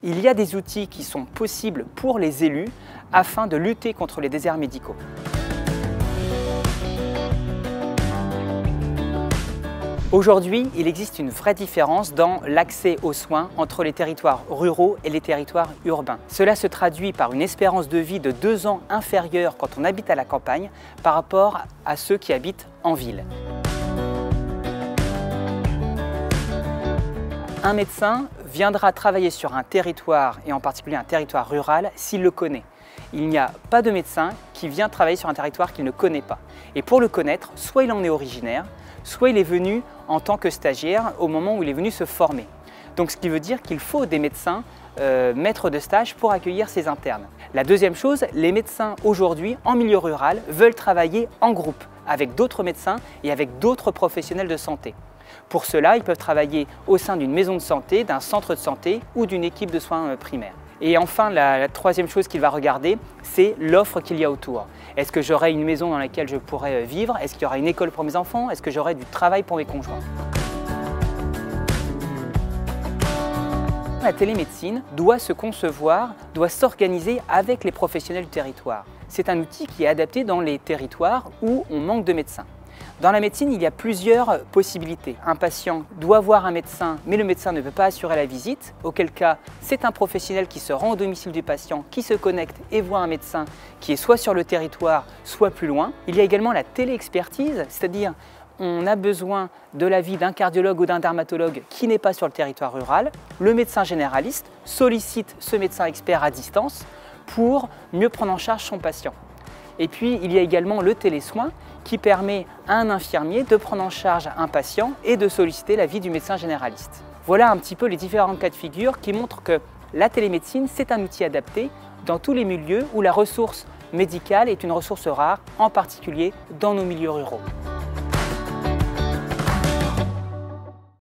Il y a des outils qui sont possibles pour les élus afin de lutter contre les déserts médicaux. Aujourd'hui, il existe une vraie différence dans l'accès aux soins entre les territoires ruraux et les territoires urbains. Cela se traduit par une espérance de vie de 2 ans inférieure quand on habite à la campagne par rapport à ceux qui habitent en ville. Un médecin viendra travailler sur un territoire, et en particulier un territoire rural, s'il le connaît. Il n'y a pas de médecin qui vient travailler sur un territoire qu'il ne connaît pas. Et pour le connaître, soit il en est originaire, soit il est venu en tant que stagiaire au moment où il est venu se former. Donc ce qui veut dire qu'il faut des médecins maîtres de stage pour accueillir ces internes. La deuxième chose, les médecins aujourd'hui en milieu rural veulent travailler en groupe avec d'autres médecins et avec d'autres professionnels de santé. Pour cela, ils peuvent travailler au sein d'une maison de santé, d'un centre de santé ou d'une équipe de soins primaires. Et enfin, la troisième chose qu'il va regarder, c'est l'offre qu'il y a autour. Est-ce que j'aurai une maison dans laquelle je pourrais vivre? Est-ce qu'il y aura une école pour mes enfants? Est-ce que j'aurai du travail pour mes conjoints? La télémédecine doit se concevoir, doit s'organiser avec les professionnels du territoire. C'est un outil qui est adapté dans les territoires où on manque de médecins. Dans la médecine, il y a plusieurs possibilités. Un patient doit voir un médecin, mais le médecin ne peut pas assurer la visite, auquel cas c'est un professionnel qui se rend au domicile du patient, qui se connecte et voit un médecin qui est soit sur le territoire, soit plus loin. Il y a également la téléexpertise, c'est-à-dire on a besoin de l'avis d'un cardiologue ou d'un dermatologue qui n'est pas sur le territoire rural. Le médecin généraliste sollicite ce médecin expert à distance pour mieux prendre en charge son patient. Et puis, il y a également le télésoin qui permet à un infirmier de prendre en charge un patient et de solliciter l'avis du médecin généraliste. Voilà un petit peu les différents cas de figure qui montrent que la télémédecine, c'est un outil adapté dans tous les milieux où la ressource médicale est une ressource rare, en particulier dans nos milieux ruraux.